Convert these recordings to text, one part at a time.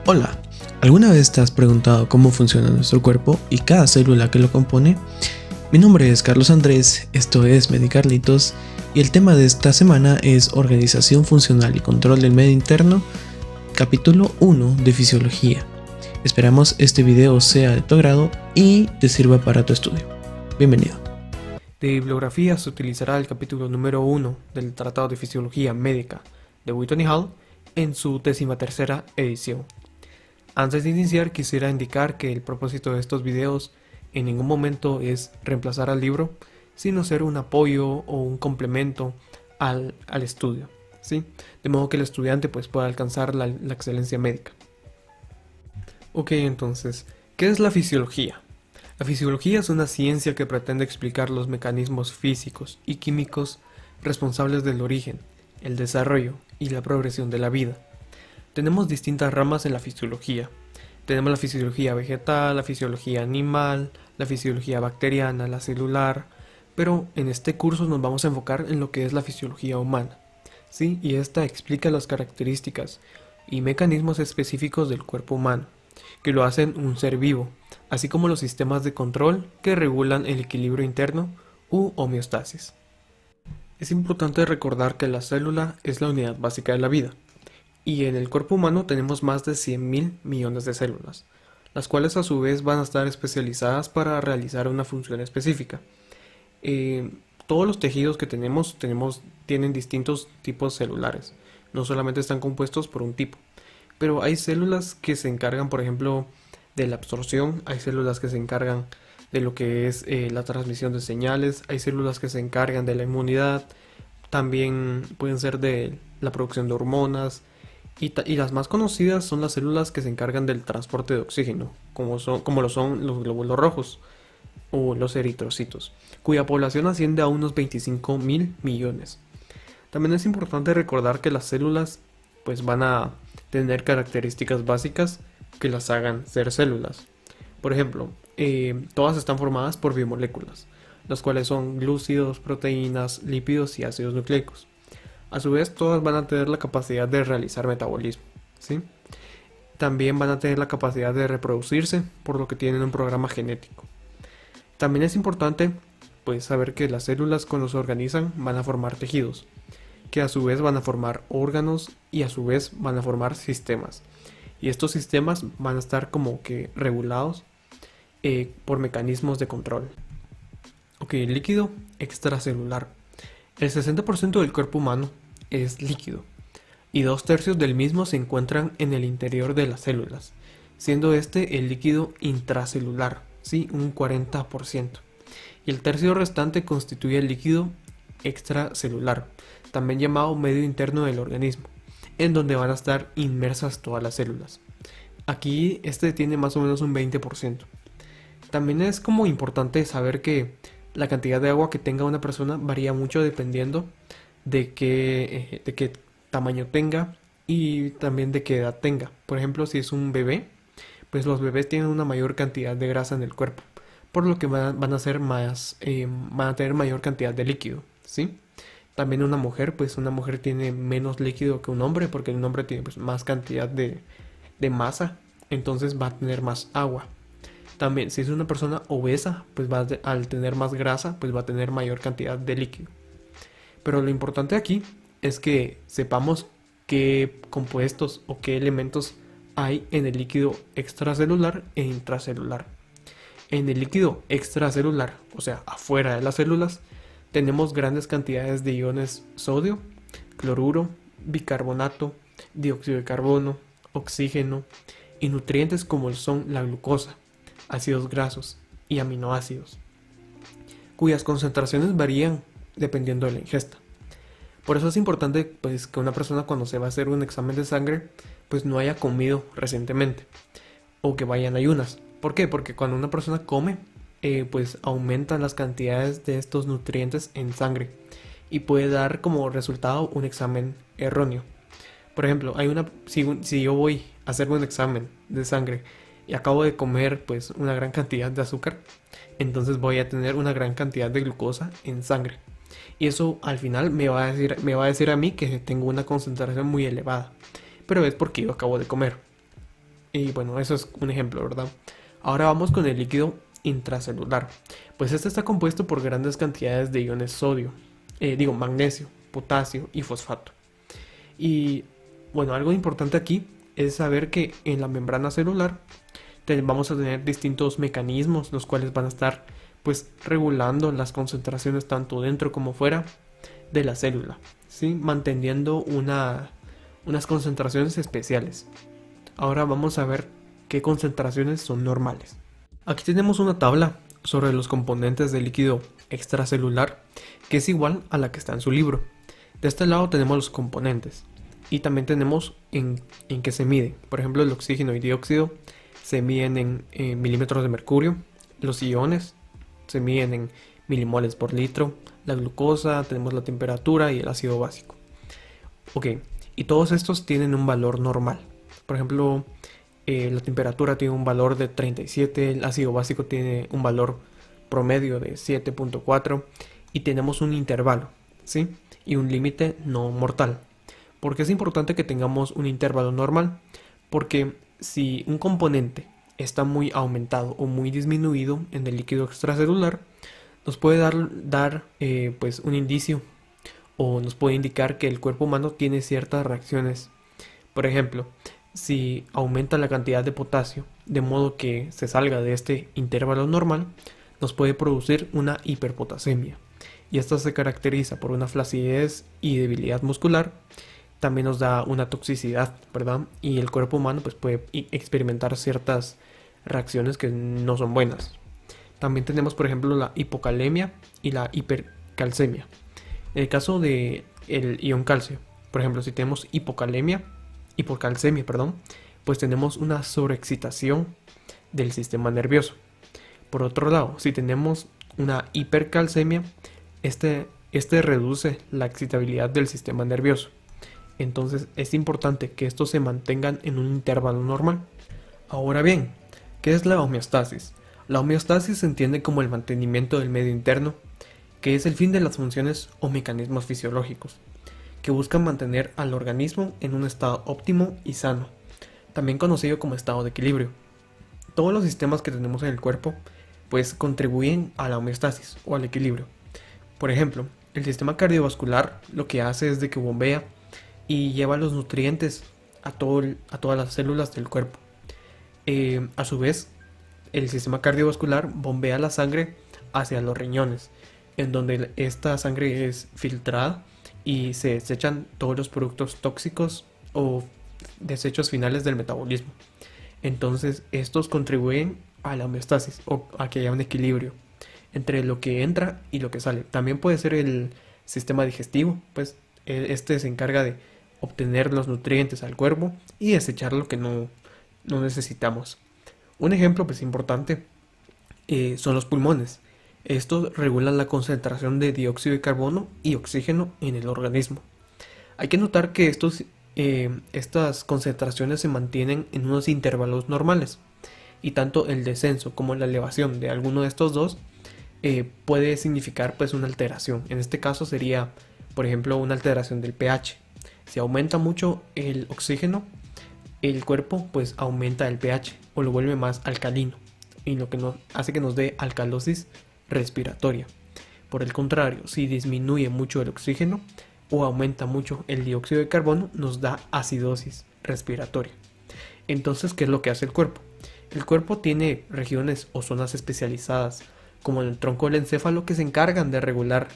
Hola, ¿alguna vez te has preguntado cómo funciona nuestro cuerpo y cada célula que lo compone? Mi nombre es Carlos Andrés, esto es Medicarlitos y el tema de esta semana es Organización Funcional y Control del Medio Interno, capítulo 1 de Fisiología. Esperamos este video sea de tu agrado y te sirva para tu estudio. Bienvenido. De bibliografía se utilizará el capítulo número 1 del Tratado de Fisiología Médica de Wheaton y Hall en su 13ª edición. Antes de iniciar, quisiera indicar que el propósito de estos videos en ningún momento es reemplazar al libro, sino ser un apoyo o un complemento al estudio, ¿sí? De modo que el estudiante pueda alcanzar la excelencia médica. Ok, entonces, ¿qué es la fisiología? La fisiología es una ciencia que pretende explicar los mecanismos físicos y químicos responsables del origen, el desarrollo y la progresión de la vida. Tenemos distintas ramas en la fisiología. Tenemos la fisiología vegetal, la fisiología animal, la fisiología bacteriana, la celular, pero en este curso nos vamos a enfocar en lo que es la fisiología humana, ¿sí? Y esta explica las características y mecanismos específicos del cuerpo humano, que lo hacen un ser vivo, así como los sistemas de control que regulan el equilibrio interno u homeostasis. Es importante recordar que la célula es la unidad básica de la vida, y en el cuerpo humano tenemos más de 100.000 millones de células, las cuales a su vez van a estar especializadas para realizar una función específica. Todos los tejidos que tienen distintos tipos celulares, no solamente están compuestos por un tipo, pero hay células que se encargan, por ejemplo, de la absorción, hay células que se encargan de lo que es la transmisión de señales, hay células que se encargan de la inmunidad, también pueden ser de la producción de hormonas, y las más conocidas son las células que se encargan del transporte de oxígeno, como lo son los glóbulos rojos o los eritrocitos, cuya población asciende a unos 25.000 millones. También es importante recordar que las células van a tener características básicas que las hagan ser células. Por ejemplo, todas están formadas por biomoléculas, las cuales son glúcidos, proteínas, lípidos y ácidos nucleicos. A su vez, todas van a tener la capacidad de realizar metabolismo, ¿sí? También van a tener la capacidad de reproducirse, por lo que tienen un programa genético. También es importante saber que las células, cuando se organizan, van a formar tejidos, que a su vez van a formar órganos y a su vez van a formar sistemas. Y estos sistemas van a estar como que regulados por mecanismos de control. Ok, líquido extracelular. El 60% del cuerpo humano es líquido y 2/3 del mismo se encuentran en el interior de las células, siendo este el líquido intracelular, ¿sí? Un 40%. Y el tercio restante constituye el líquido extracelular, también llamado medio interno del organismo, en donde van a estar inmersas todas las células. Aquí este tiene más o menos un 20%. También es como importante saber que la cantidad de agua que tenga una persona varía mucho dependiendo de qué tamaño tenga y también de qué edad tenga. Por ejemplo, si es un bebé, pues los bebés tienen una mayor cantidad de grasa en el cuerpo, por lo que van a ser van a tener mayor cantidad de líquido, ¿sí? También una mujer tiene menos líquido que un hombre, porque un hombre tiene más cantidad de masa, entonces va a tener más agua. También, si es una persona obesa, al tener más grasa, va a tener mayor cantidad de líquido. Pero lo importante aquí es que sepamos qué compuestos o qué elementos hay en el líquido extracelular e intracelular. En el líquido extracelular, o sea, afuera de las células, tenemos grandes cantidades de iones sodio, cloruro, bicarbonato, dióxido de carbono, oxígeno y nutrientes como son la glucosa, ácidos grasos y aminoácidos, cuyas concentraciones varían dependiendo de la ingesta. Por eso es importante que una persona, cuando se va a hacer un examen de sangre, no haya comido recientemente o que vaya en ayunas. ¿Por qué? Porque cuando una persona come, aumentan las cantidades de estos nutrientes en sangre y puede dar como resultado un examen erróneo. Por ejemplo, si yo voy a hacerme un examen de sangre y acabo de comer una gran cantidad de azúcar, entonces voy a tener una gran cantidad de glucosa en sangre. Y eso al final me va a decir a mí que tengo una concentración muy elevada, pero es porque yo acabo de comer. Y bueno, eso es un ejemplo, ¿verdad? Ahora vamos con el líquido intracelular. Pues este está compuesto por grandes cantidades de iones sodio, magnesio, potasio y fosfato. Y bueno, algo importante aquí es saber que en la membrana celular vamos a tener distintos mecanismos los cuales van a estar pues regulando las concentraciones tanto dentro como fuera de la célula, ¿sí? Manteniendo unas concentraciones especiales. Ahora vamos a ver qué concentraciones son normales. Aquí tenemos una tabla sobre los componentes del líquido extracelular que es igual a la que está en su libro. De este lado tenemos los componentes y también tenemos en qué se miden. Por ejemplo, el oxígeno y dióxido se miden en milímetros de mercurio, los iones se miden en milimoles por litro, la glucosa, tenemos la temperatura y el ácido básico. Ok, y todos estos tienen un valor normal. Por ejemplo, la temperatura tiene un valor de 37, el ácido básico tiene un valor promedio de 7.4 y tenemos un intervalo, ¿sí? Y un límite no mortal. ¿Por qué es importante que tengamos un intervalo normal? Porque si un componente está muy aumentado o muy disminuido en el líquido extracelular, nos puede dar pues un indicio o nos puede indicar que el cuerpo humano tiene ciertas reacciones. Por ejemplo, si aumenta la cantidad de potasio de modo que se salga de este intervalo normal, nos puede producir una hiperpotasemia. Y esta se caracteriza por una flacidez y debilidad muscular. También nos da una toxicidad, ¿verdad? Y el cuerpo humano pues, puede experimentar ciertas reacciones que no son buenas. También tenemos, por ejemplo, la hipocalemia y la hipercalcemia. En el caso del ion calcio, por ejemplo, si tenemos hipocalcemia, pues tenemos una sobreexcitación del sistema nervioso. Por otro lado, si tenemos una hipercalcemia, este reduce la excitabilidad del sistema nervioso. Entonces es importante que estos se mantengan en un intervalo normal. Ahora bien, ¿qué es la homeostasis? La homeostasis se entiende como el mantenimiento del medio interno, que es el fin de las funciones o mecanismos fisiológicos, que buscan mantener al organismo en un estado óptimo y sano, también conocido como estado de equilibrio. Todos los sistemas que tenemos en el cuerpo pues contribuyen a la homeostasis o al equilibrio. Por ejemplo, el sistema cardiovascular lo que hace es de que bombea y lleva los nutrientes a todas las células del cuerpo. A su vez, el sistema cardiovascular bombea la sangre hacia los riñones, en donde esta sangre es filtrada y se desechan todos los productos tóxicos o desechos finales del metabolismo. Entonces, estos contribuyen a la homeostasis o a que haya un equilibrio entre lo que entra y lo que sale. También puede ser el sistema digestivo, pues este se encarga de obtener los nutrientes al cuerpo y desechar lo que no necesitamos. Un ejemplo pues importante son los pulmones. Estos regulan la concentración de dióxido de carbono y oxígeno en el organismo. Hay que notar que estas concentraciones se mantienen en unos intervalos normales y tanto el descenso como la elevación de alguno de estos dos puede significar pues una alteración. En este caso sería, por ejemplo, una alteración del pH. Si aumenta mucho el oxígeno, el cuerpo pues aumenta el pH o lo vuelve más alcalino, y lo que hace que nos dé alcalosis respiratoria. Por el contrario, si disminuye mucho el oxígeno o aumenta mucho el dióxido de carbono, nos da acidosis respiratoria. Entonces, ¿qué es lo que hace el cuerpo? El cuerpo tiene regiones o zonas especializadas, como en el tronco del encéfalo, que se encargan de regular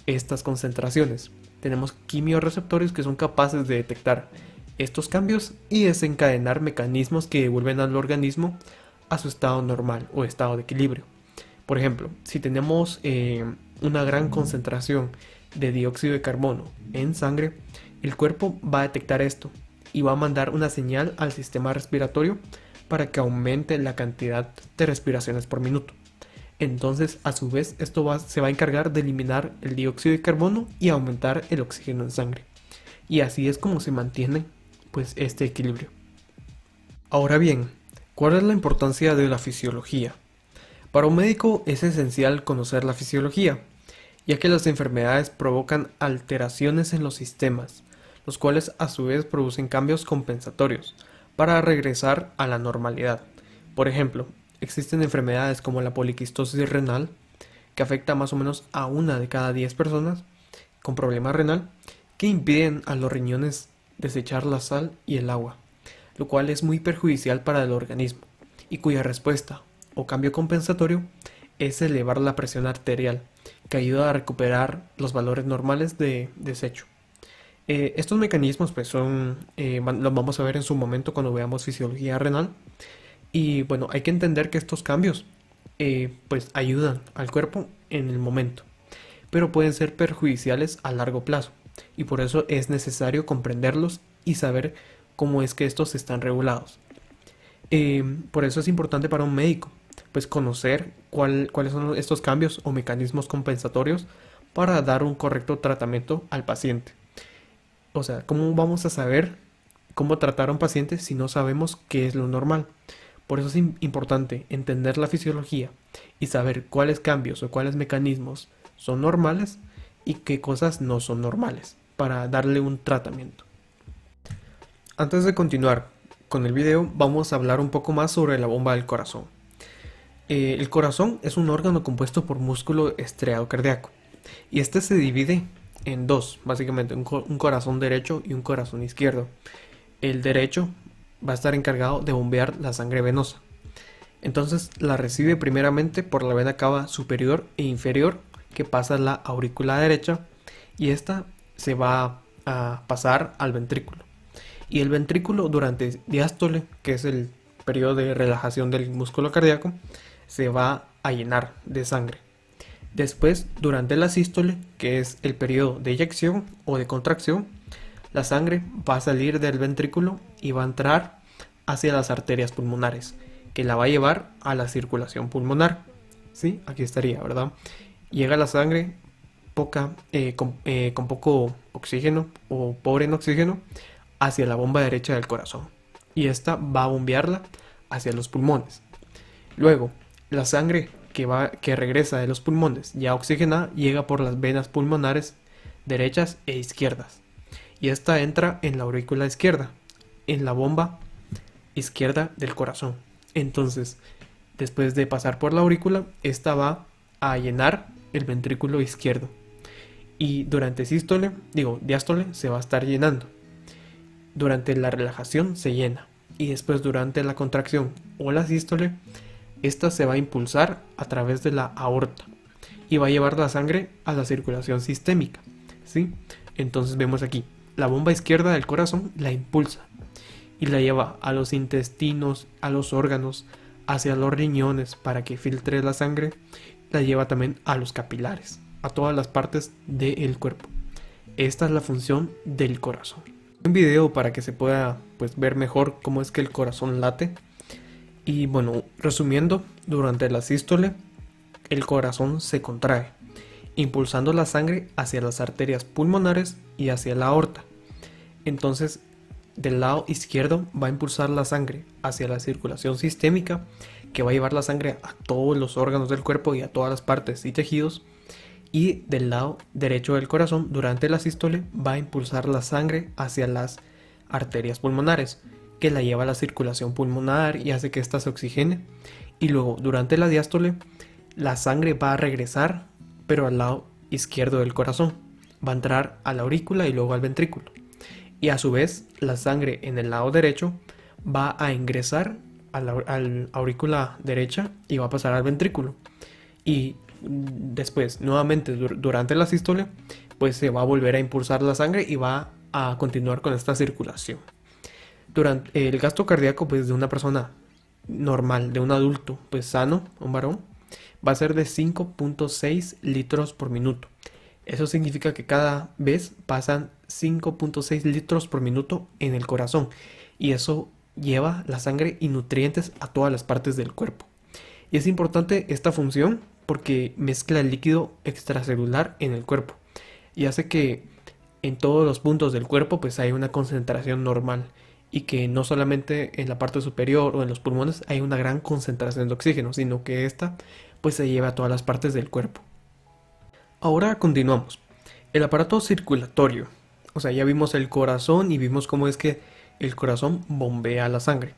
estas concentraciones. Tenemos quimiorreceptores que son capaces de detectar estos cambios y desencadenar mecanismos que devuelven al organismo a su estado normal o estado de equilibrio. Por ejemplo, si tenemos una gran concentración de dióxido de carbono en sangre, el cuerpo va a detectar esto y va a mandar una señal al sistema respiratorio para que aumente la cantidad de respiraciones por minuto. Entonces, a su vez, esto se va a encargar de eliminar el dióxido de carbono y aumentar el oxígeno en sangre. Y así es como se mantiene pues este equilibrio. Ahora bien, ¿cuál es la importancia de la fisiología? Para un médico es esencial conocer la fisiología, ya que las enfermedades provocan alteraciones en los sistemas, los cuales a su vez producen cambios compensatorios para regresar a la normalidad. Por ejemplo, existen enfermedades como la poliquistosis renal, que afecta más o menos a 1 de cada 10 personas con problema renal, que impiden a los riñones desechar la sal y el agua, lo cual es muy perjudicial para el organismo, y cuya respuesta o cambio compensatorio es elevar la presión arterial, que ayuda a recuperar los valores normales de desecho. Estos mecanismos pues los vamos a ver en su momento cuando veamos fisiología renal. Y bueno, hay que entender que estos cambios pues ayudan al cuerpo en el momento, pero pueden ser perjudiciales a largo plazo, y por eso es necesario comprenderlos y saber cómo es que estos están regulados. Por eso es importante para un médico pues conocer cuáles son estos cambios o mecanismos compensatorios para dar un correcto tratamiento al paciente. O sea, ¿cómo vamos a saber cómo tratar a un paciente si no sabemos qué es lo normal? Por eso es importante entender la fisiología y saber cuáles cambios o cuáles mecanismos son normales y qué cosas no son normales para darle un tratamiento. Antes de continuar con el video, vamos a hablar un poco más sobre la bomba del corazón. El corazón es un órgano compuesto por músculo estriado cardíaco, y este se divide en dos, básicamente un corazón derecho y un corazón izquierdo. El derecho va a estar encargado de bombear la sangre venosa. Entonces la recibe primeramente por la vena cava superior e inferior, que pasa a la aurícula derecha, y esta se va a pasar al ventrículo. Y el ventrículo, durante diástole, que es el periodo de relajación del músculo cardíaco, se va a llenar de sangre. Después, durante la sístole, que es el periodo de eyección o de contracción, la sangre va a salir del ventrículo y va a entrar hacia las arterias pulmonares, que la va a llevar a la circulación pulmonar. ¿Sí? Aquí estaría, ¿verdad? Llega la sangre con poco oxígeno o pobre en oxígeno hacia la bomba derecha del corazón, y esta va a bombearla hacia los pulmones. Luego, la sangre que regresa de los pulmones ya oxigenada llega por las venas pulmonares derechas e izquierdas, y esta entra en la aurícula izquierda, en la bomba izquierda del corazón. Entonces, después de pasar por la aurícula, esta va a llenar el ventrículo izquierdo, y durante diástole se va a estar llenando. Durante la relajación se llena, y después durante la contracción o la sístole, esta se va a impulsar a través de la aorta y va a llevar la sangre a la circulación sistémica, ¿sí? Entonces vemos aquí, la bomba izquierda del corazón la impulsa y la lleva a los intestinos, a los órganos, hacia los riñones para que filtre la sangre, la lleva también a los capilares, a todas las partes del cuerpo. Esta es la función del corazón. Un video para que se pueda pues ver mejor cómo es que el corazón late. Y bueno, resumiendo, durante la sístole el corazón se contrae, impulsando la sangre hacia las arterias pulmonares y hacia la aorta. Entonces, del lado izquierdo va a impulsar la sangre hacia la circulación sistémica, que va a llevar la sangre a todos los órganos del cuerpo y a todas las partes y tejidos. Y del lado derecho del corazón, durante la sístole, va a impulsar la sangre hacia las arterias pulmonares, que la lleva a la circulación pulmonar y hace que ésta se oxigene. Y luego, durante la diástole, la sangre va a regresar, pero al lado izquierdo del corazón. Va a entrar a la aurícula y luego al ventrículo. Y a su vez, la sangre en el lado derecho va a ingresar a la aurícula derecha y va a pasar al ventrículo. Y después, nuevamente, durante la sístole, pues se va a volver a impulsar la sangre y va a continuar con esta circulación. Durante el gasto cardíaco pues de una persona normal, de un adulto pues sano, un varón, va a ser de 5.6 litros por minuto. Eso significa que cada vez pasan 5.6 litros por minuto en el corazón, y eso lleva la sangre y nutrientes a todas las partes del cuerpo. Y es importante esta función porque mezcla el líquido extracelular en el cuerpo y hace que en todos los puntos del cuerpo pues hay una concentración normal, y que no solamente en la parte superior o en los pulmones hay una gran concentración de oxígeno, sino que esta pues se lleva a todas las partes del cuerpo. Ahora continuamos. El aparato circulatorio. O sea, ya vimos el corazón y vimos cómo es que el corazón bombea la sangre.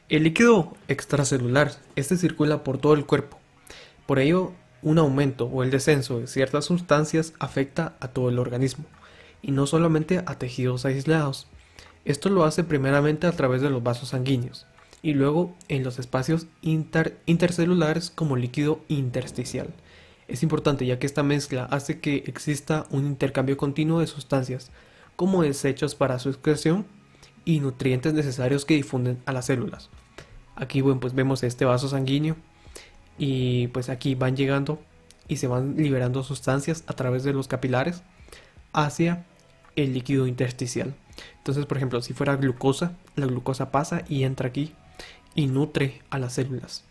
El líquido extracelular, este circula por todo el cuerpo. Por ello, un aumento o el descenso de ciertas sustancias afecta a todo el organismo, y no solamente a tejidos aislados. Esto lo hace primeramente a través de los vasos sanguíneos, y luego en los espacios intercelulares como líquido intersticial. Es importante ya que esta mezcla hace que exista un intercambio continuo de sustancias, como desechos para su excreción y nutrientes necesarios que difunden a las células. Aquí bueno, pues vemos este vaso sanguíneo y pues aquí van llegando y se van liberando sustancias a través de los capilares hacia el líquido intersticial. Entonces, por ejemplo, si fuera glucosa, la glucosa pasa y entra aquí y nutre a las células.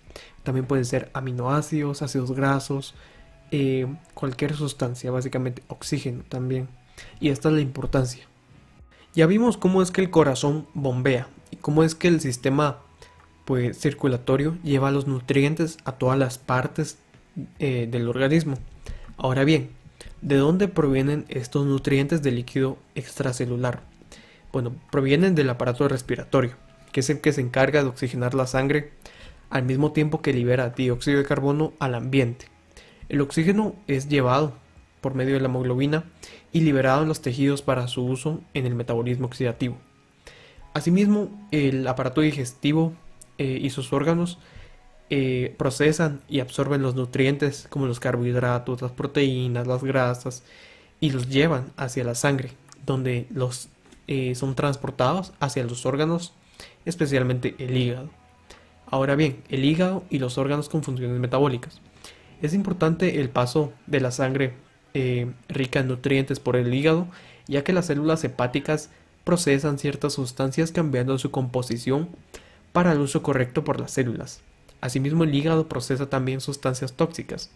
También pueden ser aminoácidos, ácidos grasos, cualquier sustancia, básicamente oxígeno también. Y esta es la importancia. Ya vimos cómo es que el corazón bombea y cómo es que el sistema pues circulatorio lleva los nutrientes a todas las partes del organismo. Ahora bien, ¿de dónde provienen estos nutrientes del líquido extracelular? Bueno, provienen del aparato respiratorio, que es el que se encarga de oxigenar la sangre al mismo tiempo que libera dióxido de carbono al ambiente. El oxígeno es llevado por medio de la hemoglobina y liberado en los tejidos para su uso en el metabolismo oxidativo. Asimismo, el aparato digestivo y sus órganos procesan y absorben los nutrientes como los carbohidratos, las proteínas, las grasas y los llevan hacia la sangre, donde los son transportados hacia los órganos, especialmente el hígado. Ahora bien, el hígado y los órganos con funciones metabólicas. Es importante el paso de la sangre rica en nutrientes por el hígado, ya que las células hepáticas procesan ciertas sustancias cambiando su composición para el uso correcto por las células. Asimismo, el hígado procesa también sustancias tóxicas,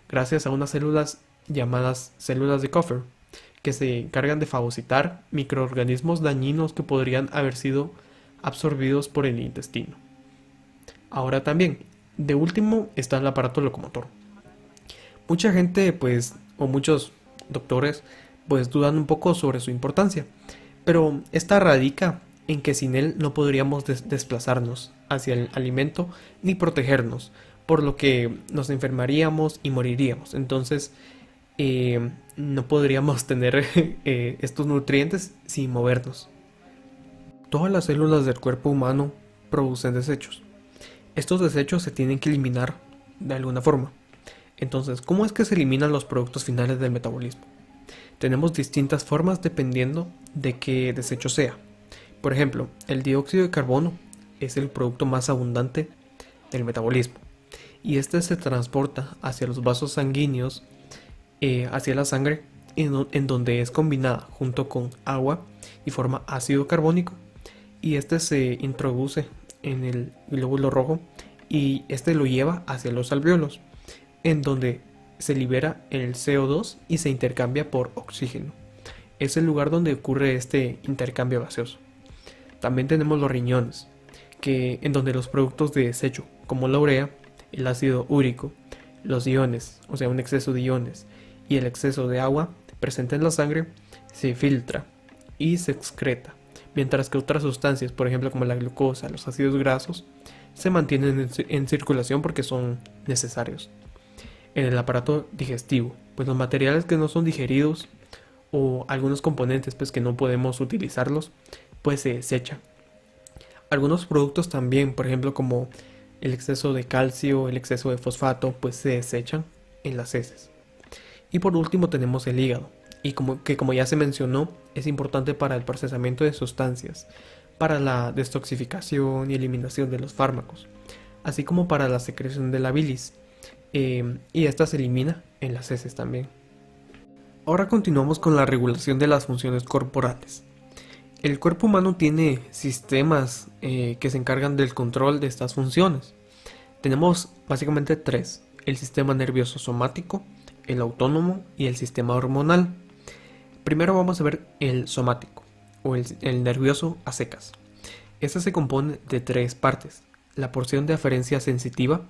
gracias a unas células llamadas células de Kupffer, que se encargan de fagocitar microorganismos dañinos que podrían haber sido absorbidos por el intestino. Ahora también, de último, está el aparato locomotor. Mucha gente, pues, o muchos doctores, pues dudan un poco sobre su importancia, pero esta radica en que sin él no podríamos desplazarnos hacia el alimento ni protegernos, por lo que nos enfermaríamos y moriríamos. Entonces, no podríamos tener estos nutrientes sin movernos. Todas las células del cuerpo humano producen desechos. Estos desechos se tienen que eliminar de alguna forma. Entonces, ¿cómo es que se eliminan los productos finales del metabolismo? Tenemos distintas formas dependiendo de qué desecho sea. Por ejemplo, el dióxido de carbono es el producto más abundante del metabolismo y este se transporta hacia los vasos sanguíneos, hacia la sangre, en donde es combinada junto con agua y forma ácido carbónico, y este se introduce en el glóbulo rojo y este lo lleva hacia los alvéolos, en donde se libera el CO2 y se intercambia por oxígeno. Es el lugar donde ocurre este intercambio gaseoso. También tenemos los riñones, en donde los productos de desecho, como la urea, el ácido úrico, los iones, o sea un exceso de iones, y el exceso de agua presente en la sangre, se filtra y se excreta, mientras que otras sustancias, por ejemplo como la glucosa, los ácidos grasos, se mantienen en circulación porque son necesarios. En el aparato digestivo, pues los materiales que no son digeridos o algunos componentes pues que no podemos utilizarlos, pues se desechan. Algunos productos también, por ejemplo como el exceso de calcio, el exceso de fosfato, pues se desechan en las heces. Y por último tenemos el hígado, y como ya se mencionó, es importante para el procesamiento de sustancias, para la detoxificación y eliminación de los fármacos, así como para la secreción de la bilis, y esta se elimina en las heces también. Ahora continuamos con la regulación de las funciones corporales. El cuerpo humano tiene sistemas que se encargan del control de estas funciones. Tenemos básicamente tres: el sistema nervioso somático, el autónomo y el sistema hormonal. Primero vamos a ver el somático o el nervioso a secas. Este se compone de tres partes: la porción de aferencia sensitiva,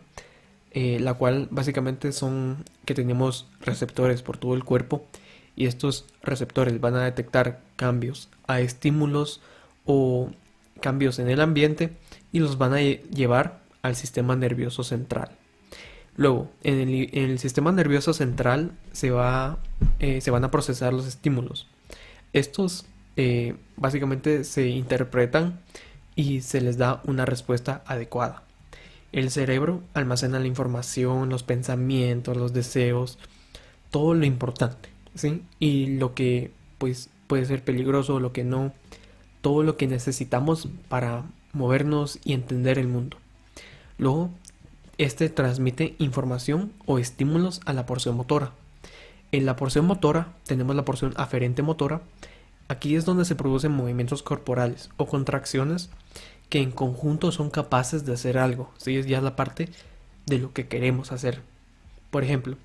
la cual básicamente son que tenemos receptores por todo el cuerpo, y estos receptores van a detectar cambios a estímulos o cambios en el ambiente y los van a llevar al sistema nervioso central. Luego, en el sistema nervioso central se van a procesar los estímulos. Estos básicamente se interpretan y se les da una respuesta adecuada. El cerebro almacena la información, los pensamientos, los deseos, todo lo importante, ¿sí? Y lo que pues puede ser peligroso, lo que no, todo lo que necesitamos para movernos y entender el mundo. Luego, este transmite información o estímulos a la porción motora. En la porción motora tenemos la porción aferente motora. Aquí es donde se producen movimientos corporales o contracciones que en conjunto son capaces de hacer algo. ¿Sí? Es ya la parte de lo que queremos hacer. Por ejemplo,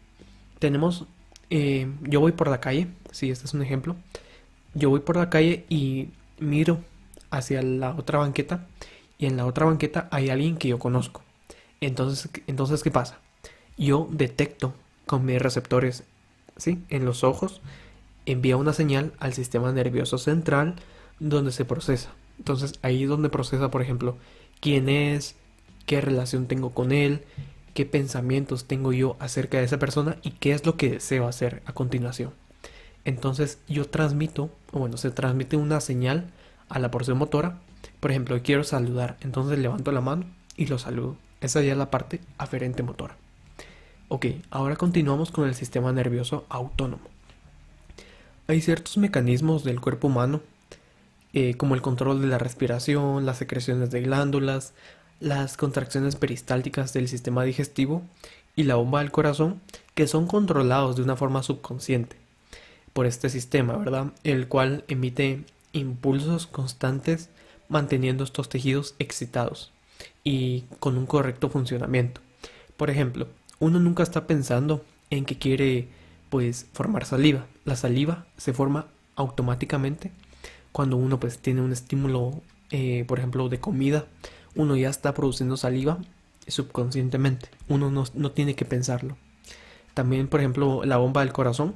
tenemos, yo voy por la calle, sí, este es un ejemplo. Yo voy por la calle y miro hacia la otra banqueta y en la otra banqueta hay alguien que yo conozco. Entonces ¿qué pasa? Yo detecto con mis receptores, ¿sí? En los ojos, envía una señal al sistema nervioso central donde se procesa. Entonces ahí es donde procesa, por ejemplo, quién es, qué relación tengo con él, qué pensamientos tengo yo acerca de esa persona y qué es lo que deseo hacer a continuación. Entonces yo transmito, o bueno, se transmite una señal a la porción motora. Por ejemplo, quiero saludar, entonces levanto la mano y lo saludo. Esa ya es la parte aferente motora. Ok, ahora continuamos con el sistema nervioso autónomo. Hay ciertos mecanismos del cuerpo humano, como el control de la respiración, las secreciones de glándulas, las contracciones peristálticas del sistema digestivo y la bomba del corazón, que son controlados de una forma subconsciente por este sistema, ¿verdad? El cual emite impulsos constantes manteniendo estos tejidos excitados y con un correcto funcionamiento. Por ejemplo, uno nunca está pensando en que quiere pues formar saliva. La saliva se forma automáticamente cuando uno pues tiene un estímulo, por ejemplo, de comida. Uno ya está produciendo saliva subconscientemente. Uno no tiene que pensarlo. También, por ejemplo, la bomba del corazón.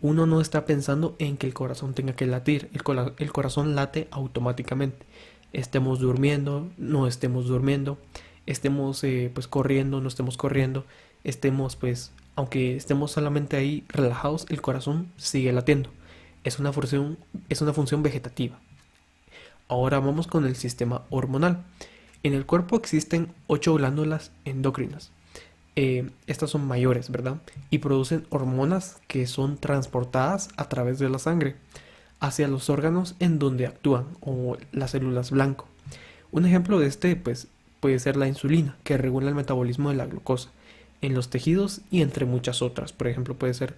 Uno no está pensando en que el corazón tenga que latir. El corazón late automáticamente. Estemos durmiendo, no estemos durmiendo. Estemos pues corriendo, no estemos corriendo. Estemos pues, aunque estemos solamente ahí relajados, el corazón sigue latiendo. Es una función vegetativa. Ahora vamos con el sistema hormonal. En el cuerpo existen 8 glándulas endocrinas. Estas son mayores, ¿verdad? Y producen hormonas que son transportadas a través de la sangre hacia los órganos en donde actúan, o las células blanco. Un ejemplo de este, pues, puede ser la insulina, que regula el metabolismo de la glucosa en los tejidos y entre muchas otras. Por ejemplo, puede ser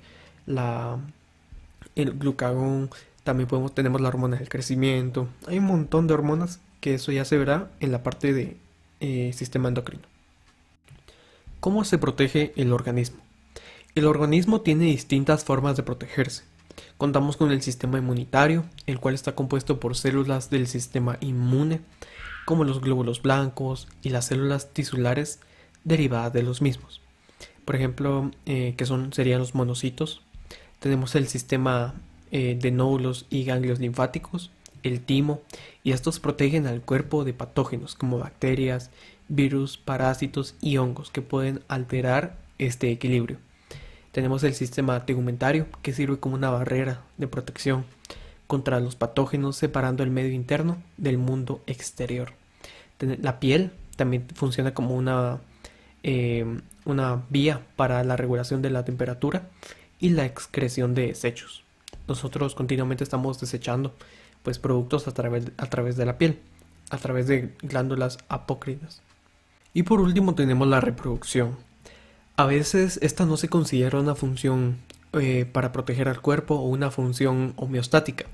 el glucagón, también tenemos la hormona del crecimiento. Hay un montón de hormonas que eso ya se verá en la parte de sistema endocrino. ¿Cómo se protege el organismo? El organismo tiene distintas formas de protegerse. Contamos con el sistema inmunitario, el cual está compuesto por células del sistema inmune, como los glóbulos blancos y las células tisulares derivadas de los mismos. Por ejemplo, serían los monocitos. Tenemos el sistema de nódulos y ganglios linfáticos, el timo, y estos protegen al cuerpo de patógenos como bacterias, virus, parásitos y hongos que pueden alterar este equilibrio. Tenemos el sistema tegumentario, que sirve como una barrera de protección contra los patógenos, separando el medio interno del mundo exterior. La piel también funciona como una vía para la regulación de la temperatura y la excreción de desechos. Nosotros continuamente estamos desechando pues productos a través de la piel, a través de glándulas apócrinas. Y por último tenemos la reproducción. A veces esta no se considera una función para proteger al cuerpo o una función homeostática,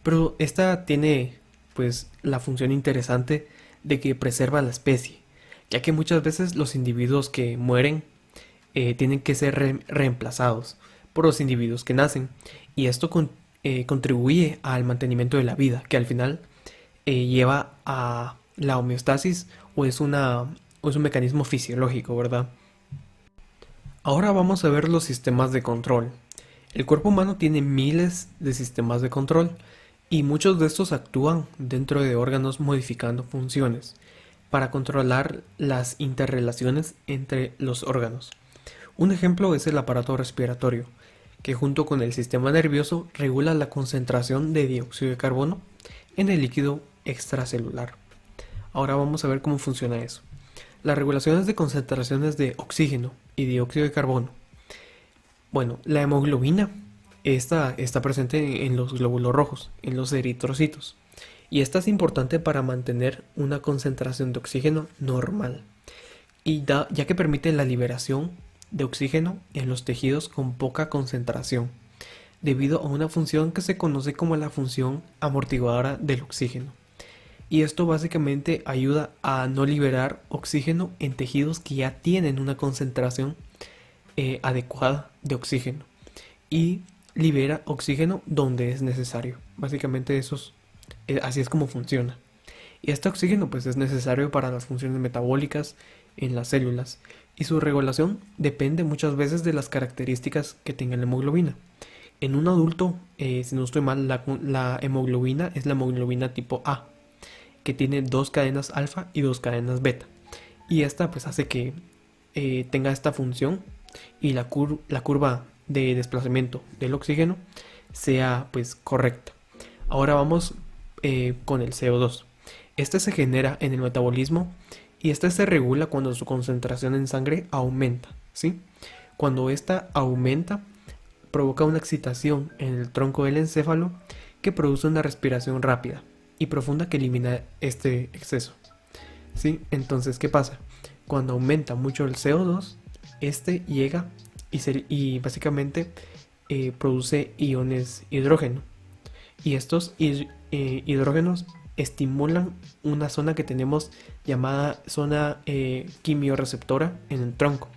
pero esta tiene pues la función interesante de que preserva la especie, ya que muchas veces los individuos que mueren tienen que ser reemplazados por los individuos que nacen, y esto contribuye al mantenimiento de la vida, que al final lleva a la homeostasis, o es un mecanismo fisiológico, ¿verdad? Ahora vamos a ver los sistemas de control. El cuerpo humano tiene miles de sistemas de control. y muchos de estos actúan dentro de órganos modificando funciones para controlar las interrelaciones entre los órganos. Un ejemplo es el aparato respiratorio, que junto con el sistema nervioso regula la concentración de dióxido de carbono en el líquido extracelular. Ahora vamos a ver cómo funciona eso. Las regulaciones de concentraciones de oxígeno y dióxido de carbono. Bueno, la hemoglobina está presente en los glóbulos rojos, en los eritrocitos. Y esta es importante para mantener una concentración de oxígeno normal, ya que permite la liberación de oxígeno en los tejidos con poca concentración, debido a una función que se conoce como la función amortiguadora del oxígeno. Y esto básicamente ayuda a no liberar oxígeno en tejidos que ya tienen una concentración adecuada de oxígeno, y libera oxígeno donde es necesario. Básicamente así es como funciona. Y este oxígeno pues es necesario para las funciones metabólicas en las células, y su regulación depende muchas veces de las características que tenga la hemoglobina. En un adulto, si no estoy mal, la hemoglobina es la hemoglobina tipo A, que tiene 2 cadenas alfa y 2 cadenas beta. Y esta pues hace que tenga esta función, y la curva de desplazamiento del oxígeno sea pues correcta. Ahora vamos con el CO2. Este se genera en el metabolismo, y este se regula cuando su concentración en sangre aumenta, ¿sí? Cuando esta aumenta, provoca una excitación en el tronco del encéfalo que produce una respiración rápida y profunda que elimina este exceso, ¿sí? Entonces, ¿qué pasa? Cuando aumenta mucho el CO2, este llega y básicamente produce iones hidrógeno. Y estos hidrógenos estimulan una zona que tenemos llamada zona quimiorreceptora en el tronco.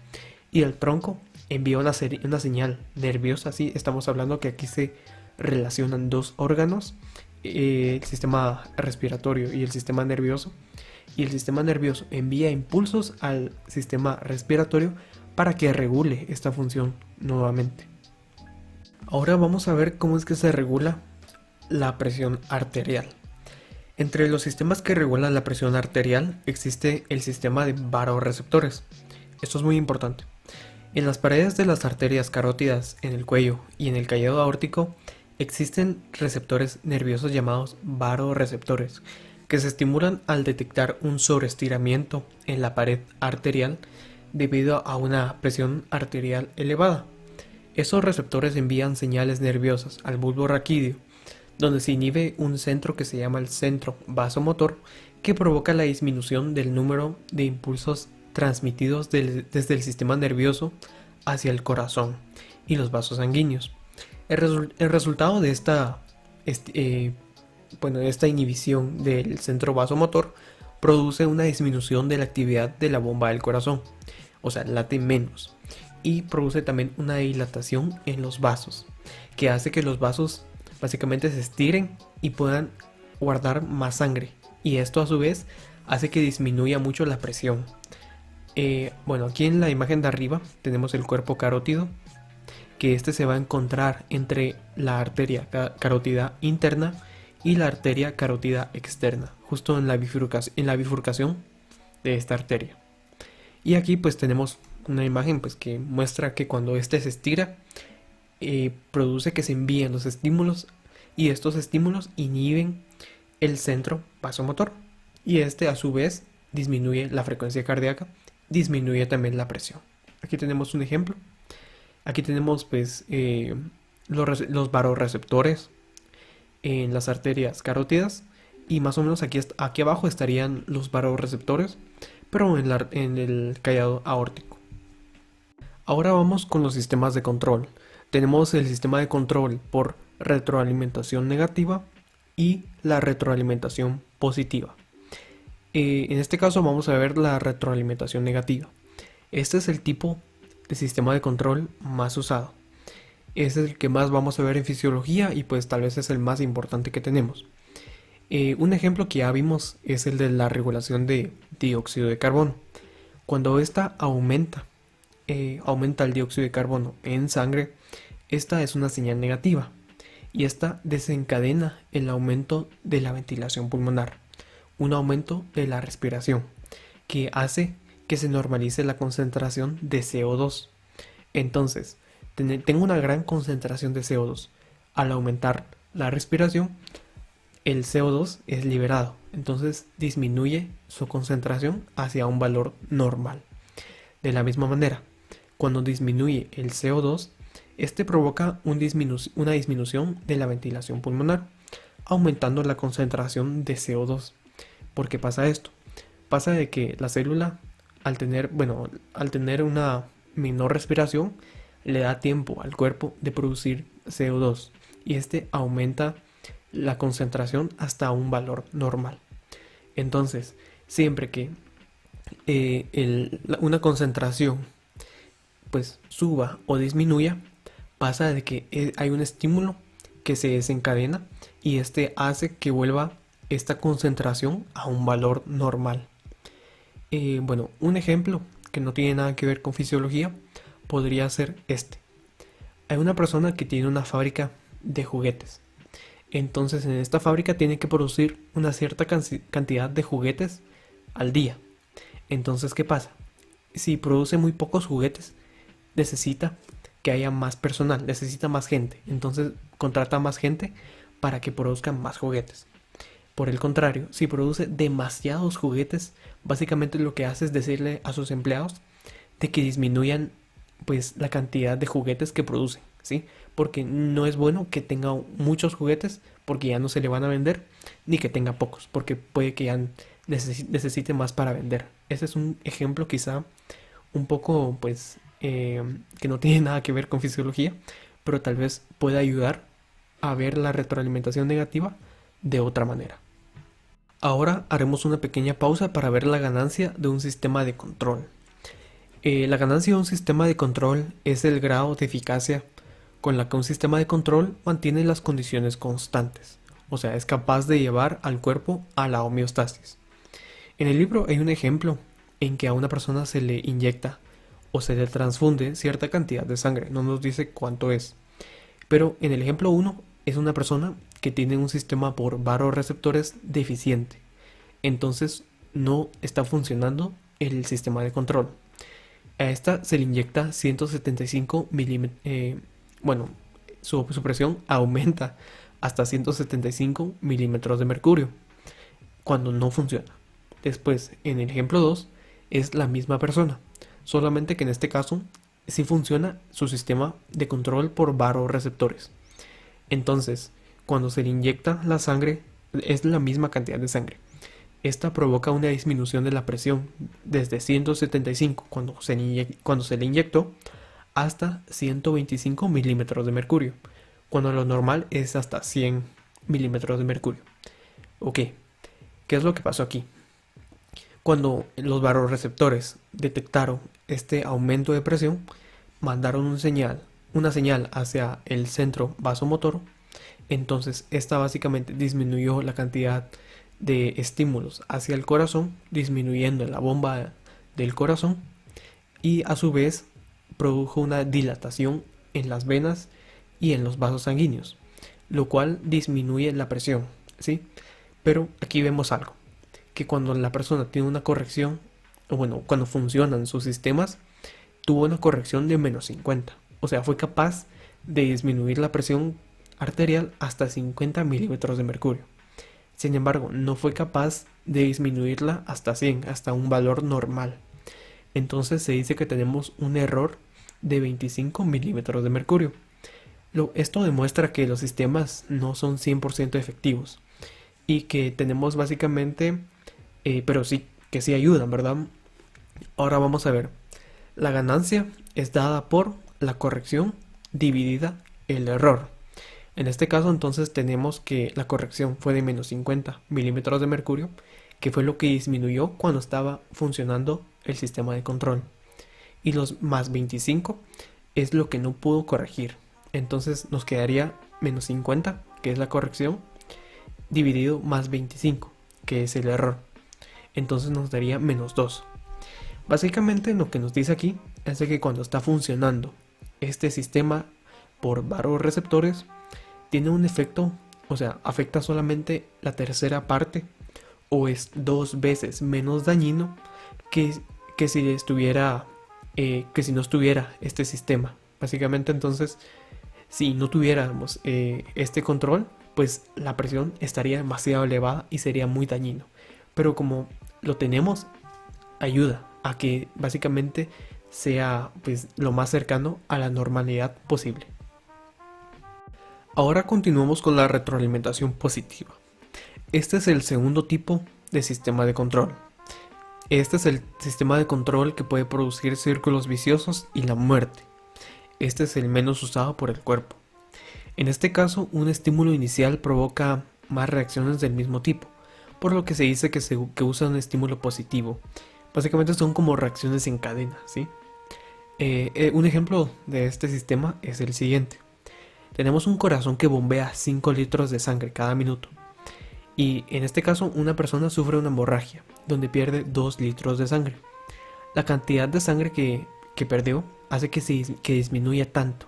Y el tronco envía una señal nerviosa, ¿sí? Estamos hablando que aquí se relacionan dos órganos, el sistema respiratorio y el sistema nervioso. Y el sistema nervioso envía impulsos al sistema respiratorio para que regule esta función nuevamente. Ahora vamos a ver cómo es que se regula la presión arterial. Entre los sistemas que regulan la presión arterial existe el sistema de vasoreceptores. Esto es muy importante. En las paredes de las arterias carótidas en el cuello y en el callado aórtico existen receptores nerviosos llamados vasoreceptores, que se estimulan al detectar un sobreestiramiento en la pared arterial debido a una presión arterial elevada. Esos receptores envían señales nerviosas al bulbo raquídeo, donde se inhibe un centro que se llama el centro vasomotor, que provoca la disminución del número de impulsos transmitidos desde el sistema nervioso hacia el corazón y los vasos sanguíneos. El resultado de esta inhibición del centro vasomotor produce una disminución de la actividad de la bomba del corazón, o sea, late menos, y produce también una dilatación en los vasos, que hace que los vasos básicamente se estiren y puedan guardar más sangre, y esto a su vez hace que disminuya mucho la presión. Aquí en la imagen de arriba tenemos el cuerpo carótido, que este se va a encontrar entre la arteria carótida interna y la arteria carótida externa, justo en la bifurcación de esta arteria. Y aquí pues tenemos una imagen pues que muestra que cuando este se estira, produce que se envíen los estímulos, y estos estímulos inhiben el centro vasomotor, y este a su vez disminuye la frecuencia cardíaca, disminuye también la presión. Aquí tenemos un ejemplo. Aquí tenemos pues los vasoreceptores en las arterias carótidas, y más o menos aquí abajo estarían los vasoreceptores, pero en el callado aórtico. Ahora vamos con los sistemas de control. Tenemos el sistema de control por retroalimentación negativa y la retroalimentación positiva. En este caso vamos a ver la retroalimentación negativa. Este es el tipo de sistema de control más usado. Es el que más vamos a ver en fisiología, y pues tal vez es el más importante que tenemos. Un ejemplo que ya vimos es el de la regulación de dióxido de carbono. Cuando esta aumenta el dióxido de carbono en sangre, esta es una señal negativa, y esta desencadena el aumento de la ventilación pulmonar, un aumento de la respiración, que hace que se normalice la concentración de CO2. Entonces, tengo una gran concentración de CO2. Al aumentar la respiración, el CO2 es liberado, entonces disminuye su concentración hacia un valor normal. De la misma manera, cuando disminuye el CO2, este provoca una disminución de la ventilación pulmonar, aumentando la concentración de CO2. ¿Por qué pasa esto? Pasa de que la célula, al tener una menor respiración, le da tiempo al cuerpo de producir CO2 y este aumenta la concentración hasta un valor normal. Entonces, siempre que una concentración pues suba o disminuya, pasa de que hay un estímulo que se desencadena y este hace que vuelva esta concentración a un valor normal. Un ejemplo que no tiene nada que ver con fisiología podría ser este. Hay una persona que tiene una fábrica de juguetes. Entonces en esta fábrica tiene que producir una cierta cantidad de juguetes al día. Entonces, ¿qué pasa? Si produce muy pocos juguetes, necesita que haya más personal, necesita más gente. Entonces contrata más gente para que produzcan más juguetes. Por el contrario, si produce demasiados juguetes, básicamente lo que hace es decirle a sus empleados de que disminuyan pues la cantidad de juguetes que producen, ¿sí? Porque no es bueno que tenga muchos juguetes porque ya no se le van a vender, ni que tenga pocos porque puede que ya necesite más para vender. Ese es un ejemplo quizá un poco que no tiene nada que ver con fisiología, pero tal vez pueda ayudar a ver la retroalimentación negativa de otra manera. Ahora haremos una pequeña pausa para ver la ganancia de un sistema de control. La ganancia de un sistema de control es el grado de eficacia con la que un sistema de control mantiene las condiciones constantes, o sea, es capaz de llevar al cuerpo a la homeostasis. En el libro hay un ejemplo en que a una persona se le inyecta o se le transfunde cierta cantidad de sangre, no nos dice cuánto es, pero en el ejemplo 1 es una persona que tiene un sistema por vasoreceptores deficiente, entonces no está funcionando el sistema de control. A esta se le inyecta 175 milímetros, su presión aumenta hasta 175 milímetros de mercurio cuando no funciona. Después, en el ejemplo 2, es la misma persona, solamente que en este caso sí funciona su sistema de control por vasoreceptores. Entonces, cuando se le inyecta la sangre, es la misma cantidad de sangre. Esta provoca una disminución de la presión desde 175 cuando se le inyectó hasta 125 milímetros de mercurio, cuando lo normal es hasta 100 milímetros de mercurio. Ok, ¿qué es lo que pasó aquí? Cuando los vasoreceptores detectaron este aumento de presión, mandaron una señal hacia el centro vasomotor. Entonces esta básicamente disminuyó la cantidad de estímulos hacia el corazón, disminuyendo la bomba del corazón y a su vez produjo una dilatación en las venas y en los vasos sanguíneos, lo cual disminuye la presión, ¿sí? Pero aquí vemos algo, que cuando la persona tiene una corrección, cuando funcionan sus sistemas, tuvo una corrección de menos 50, o sea, fue capaz de disminuir la presión arterial hasta 50 milímetros de mercurio. Sin embargo, no fue capaz de disminuirla hasta 100, hasta un valor normal. Entonces se dice que tenemos un error de 25 milímetros de mercurio. Esto demuestra que los sistemas no son 100% efectivos y que tenemos básicamente, pero sí, que sí ayudan, ¿verdad? Ahora vamos a ver. La ganancia es dada por la corrección dividida el error. En este caso entonces tenemos que la corrección fue de menos 50 milímetros de mercurio, que fue lo que disminuyó cuando estaba funcionando el sistema de control. Y los más 25 es lo que no pudo corregir. Entonces nos quedaría menos 50, que es la corrección, dividido más 25, que es el error. Entonces nos daría menos 2. Básicamente lo que nos dice aquí es de que cuando está funcionando este sistema por vasoreceptores, tiene un efecto, o sea, afecta solamente la tercera parte o es 2 veces menos dañino que, que si estuviera, que si no estuviera este sistema. Básicamente, entonces, si no tuviéramos este control, pues la presión estaría demasiado elevada y sería muy dañino. Pero como lo tenemos, ayuda a que básicamente sea pues lo más cercano a la normalidad posible. Ahora continuamos con la retroalimentación positiva. Este es el segundo tipo de sistema de control. Este es el sistema de control que puede producir círculos viciosos y la muerte. Este es el menos usado por el cuerpo. En este caso, un estímulo inicial provoca más reacciones del mismo tipo, por lo que se dice que usa un estímulo positivo. Básicamente son como reacciones en cadena, ¿sí? Un ejemplo de este sistema es el siguiente. Tenemos un corazón que bombea 5 litros de sangre cada minuto. Y en este caso, una persona sufre una hemorragia, donde pierde 2 litros de sangre. La cantidad de sangre que perdió hace que disminuya tanto,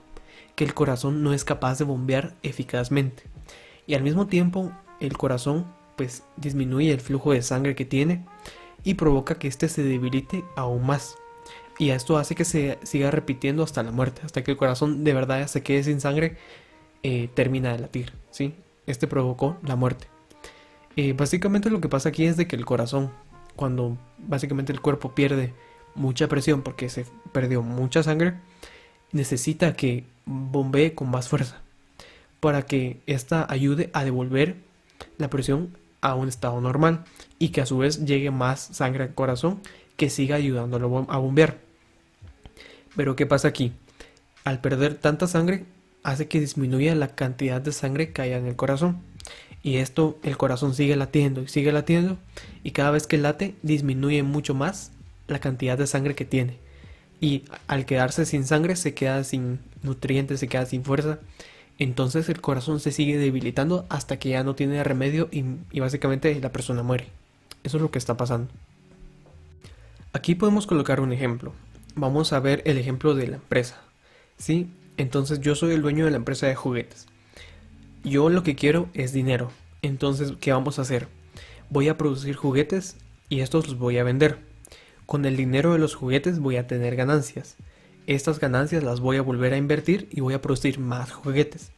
que el corazón no es capaz de bombear eficazmente. Y al mismo tiempo, el corazón pues disminuye el flujo de sangre que tiene y provoca que éste se debilite aún más. Y esto hace que se siga repitiendo hasta la muerte, hasta que el corazón de verdad se quede sin sangre, termina de latir, ¿sí? Este provocó la muerte. Básicamente lo que pasa aquí es de que el corazón, cuando básicamente el cuerpo pierde mucha presión porque se perdió mucha sangre, necesita que bombee con más fuerza para que ésta ayude a devolver la presión a un estado normal y que a su vez llegue más sangre al corazón que siga ayudándolo a bombear. Pero ¿qué pasa aquí? Al perder tanta sangre hace que disminuya la cantidad de sangre que haya en el corazón. Y esto, el corazón sigue latiendo y cada vez que late disminuye mucho más la cantidad de sangre que tiene. Y al quedarse sin sangre se queda sin nutrientes, se queda sin fuerza. Entonces el corazón se sigue debilitando hasta que ya no tiene remedio y básicamente la persona muere. Eso es lo que está pasando. Aquí podemos colocar un ejemplo. Vamos a ver el ejemplo de la empresa. ¿Sí? Entonces yo soy el dueño de la empresa de juguetes. Yo lo que quiero es dinero. Entonces, ¿qué vamos a hacer? Voy a producir juguetes y estos los voy a vender. Con el dinero de los juguetes voy a tener ganancias. Estas ganancias las voy a volver a invertir y voy a producir más juguetes.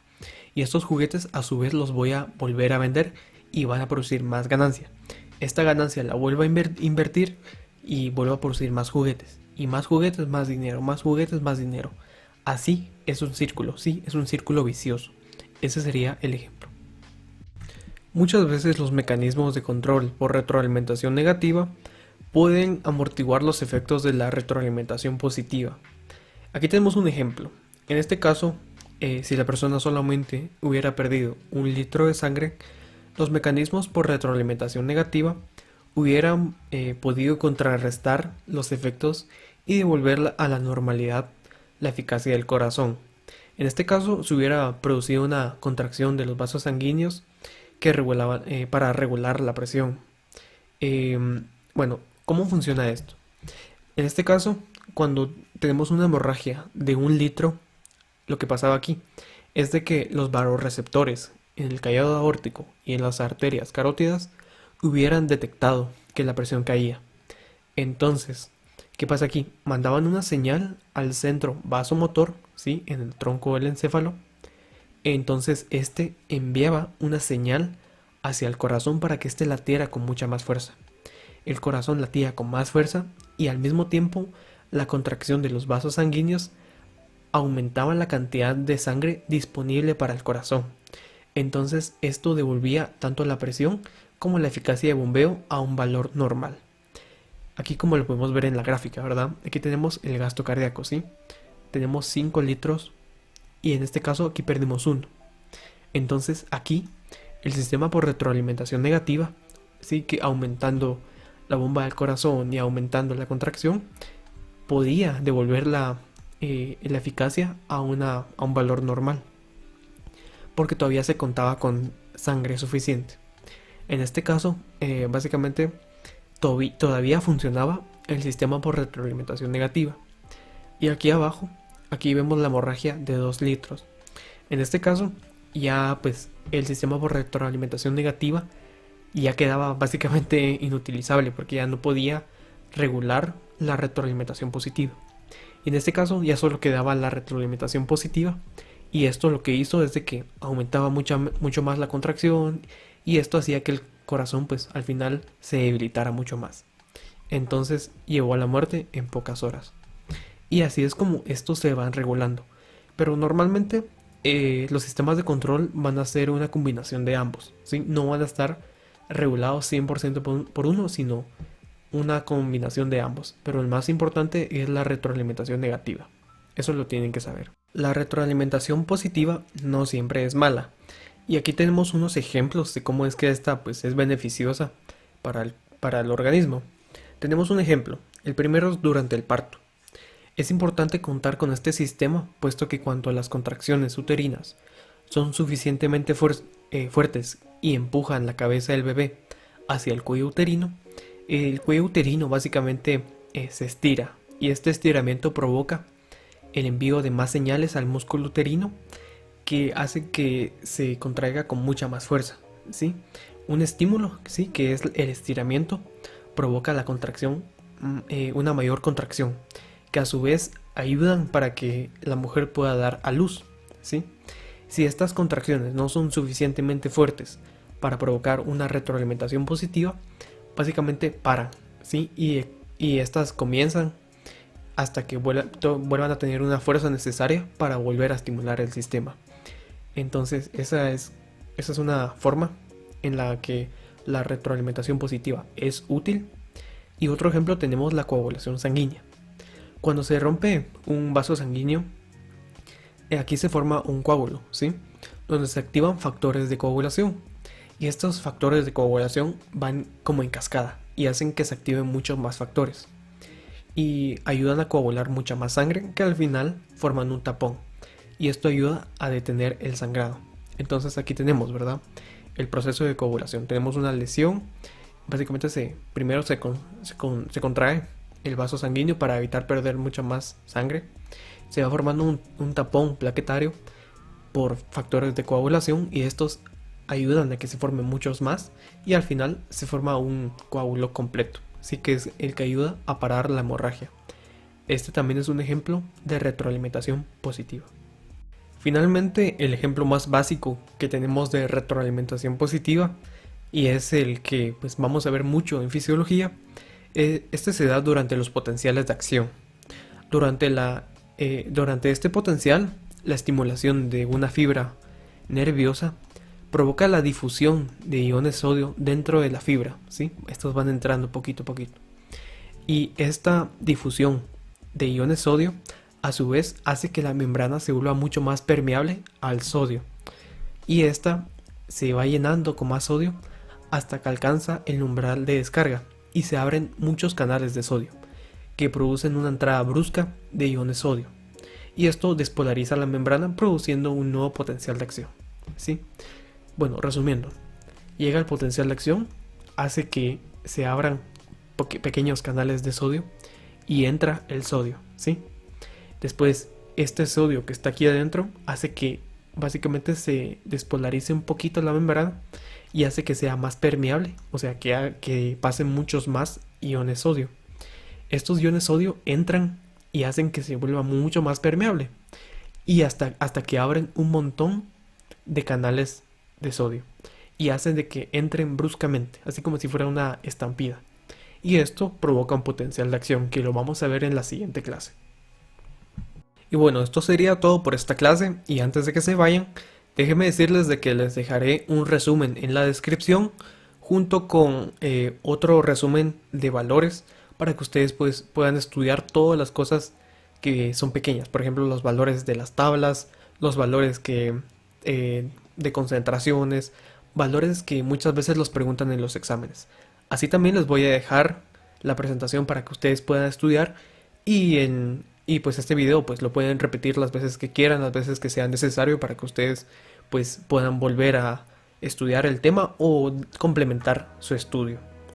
Y estos juguetes a su vez los voy a volver a vender y van a producir más ganancia. Esta ganancia la vuelvo a invertir y vuelvo a producir más juguetes. Y más juguetes, más dinero, más juguetes, más dinero. Así es un círculo, sí, es un círculo vicioso. Ese sería el ejemplo. Muchas veces los mecanismos de control por retroalimentación negativa pueden amortiguar los efectos de la retroalimentación positiva. Aquí tenemos un ejemplo. En este caso, si la persona solamente hubiera perdido 1 litro de sangre, los mecanismos por retroalimentación negativa hubieran podido contrarrestar los efectos y devolver a la normalidad la eficacia del corazón. En este caso se hubiera producido una contracción de los vasos sanguíneos que regulaban, para regular la presión. Bueno, ¿cómo funciona esto? En este caso, cuando tenemos una hemorragia de 1 litro, lo que pasaba aquí es de que los vasoreceptores en el callado aórtico y en las arterias carótidas hubieran detectado que la presión caía. Entonces, ¿qué pasa aquí? Mandaban una señal al centro vasomotor, ¿sí? En el tronco del encéfalo. Entonces este enviaba una señal hacia el corazón para que éste latiera con mucha más fuerza. El corazón latía con más fuerza y al mismo tiempo la contracción de los vasos sanguíneos aumentaba la cantidad de sangre disponible para el corazón. Entonces esto devolvía tanto la presión como la eficacia de bombeo a un valor normal. Aquí, como lo podemos ver en la gráfica, ¿verdad? Aquí tenemos el gasto cardíaco, ¿sí? Tenemos 5 litros y en este caso aquí perdimos 1. Entonces aquí el sistema por retroalimentación negativa, ¿sí? Que aumentando la bomba del corazón y aumentando la contracción, podía devolver la eficacia a un valor normal, porque todavía se contaba con sangre suficiente. En este caso, básicamente todavía funcionaba el sistema por retroalimentación negativa. Y aquí abajo, aquí vemos la hemorragia de 2 litros. En este caso, ya pues el sistema por retroalimentación negativa ya quedaba básicamente inutilizable porque ya no podía regular la retroalimentación positiva. Y en este caso ya solo quedaba la retroalimentación positiva, y esto lo que hizo es de que aumentaba mucho más la contracción, y esto hacía que el corazón pues al final se debilitara mucho más. Entonces llevó a la muerte en pocas horas. Y así es como estos se van regulando. Pero normalmente los sistemas de control van a ser una combinación de ambos, ¿sí? No van a estar regulados 100% por uno, sino una combinación de ambos. Pero el más importante es la retroalimentación negativa. Eso lo tienen que saber. La retroalimentación positiva no siempre es mala. Y aquí tenemos unos ejemplos de cómo es que esta pues, es beneficiosa para el organismo. Tenemos un ejemplo. El primero es durante el parto. Es importante contar con este sistema, puesto que cuando las contracciones uterinas son suficientemente fuertes y empujan la cabeza del bebé hacia el cuello uterino básicamente se estira, y este estiramiento provoca el envío de más señales al músculo uterino, que hace que se contraiga con mucha más fuerza, ¿sí? Un estímulo, ¿sí?, que es el estiramiento, provoca la contracción, una mayor contracción, que a su vez ayudan para que la mujer pueda dar a luz, ¿sí? Si estas contracciones no son suficientemente fuertes para provocar una retroalimentación positiva, básicamente paran, ¿sí? Y estas comienzan hasta que vuelvan a tener una fuerza necesaria para volver a estimular el sistema. Entonces esa es una forma en la que la retroalimentación positiva es útil. Y otro ejemplo tenemos la coagulación sanguínea. Cuando se rompe un vaso sanguíneo, aquí se forma un coágulo, ¿sí?, donde se activan factores de coagulación. Y estos factores de coagulación van como en cascada y hacen que se activen muchos más factores. Y ayudan a coagular mucha más sangre, que al final forman un tapón. Y esto ayuda a detener el sangrado. Entonces aquí tenemos, ¿verdad?, el proceso de coagulación. Tenemos una lesión. Básicamente primero se contrae el vaso sanguíneo para evitar perder mucha más sangre. Se va formando un tapón plaquetario por factores de coagulación, y estos ayudan a que se formen muchos más, y al final se forma un coágulo completo, así que es el que ayuda a parar la hemorragia. Este también es un ejemplo de retroalimentación positiva. Finalmente, el ejemplo más básico que tenemos de retroalimentación positiva, y es el que pues vamos a ver mucho en fisiología, este se da durante los potenciales de acción. Durante este potencial, la estimulación de una fibra nerviosa provoca la difusión de iones sodio dentro de la fibra, ¿sí? Estos van entrando poquito a poquito. Y esta difusión de iones sodio, a su vez, hace que la membrana se vuelva mucho más permeable al sodio. Y esta se va llenando con más sodio hasta que alcanza el umbral de descarga y se abren muchos canales de sodio que producen una entrada brusca de iones sodio. Y esto despolariza la membrana, produciendo un nuevo potencial de acción, ¿sí? Bueno, resumiendo, llega el potencial de acción, hace que se abran pequeños canales de sodio y entra el sodio, ¿sí? Después, este sodio que está aquí adentro hace que básicamente se despolarice un poquito la membrana y hace que sea más permeable, o sea, que pasen muchos más iones sodio. Estos iones sodio entran y hacen que se vuelva mucho más permeable, y hasta que abren un montón de canales de sodio y hacen de que entren bruscamente, así como si fuera una estampida. Y esto provoca un potencial de acción que lo vamos a ver en la siguiente clase. Y bueno, esto sería todo por esta clase, y antes de que se vayan, déjenme decirles de que les dejaré un resumen en la descripción junto con otro resumen de valores para que ustedes pues puedan estudiar todas las cosas que son pequeñas. Por ejemplo, los valores de las tablas, los valores de concentraciones, valores que muchas veces los preguntan en los exámenes. Así también les voy a dejar la presentación para que ustedes puedan estudiar, y pues este video pues lo pueden repetir las veces que quieran, las veces que sea necesario, para que ustedes pues puedan volver a estudiar el tema o complementar su estudio.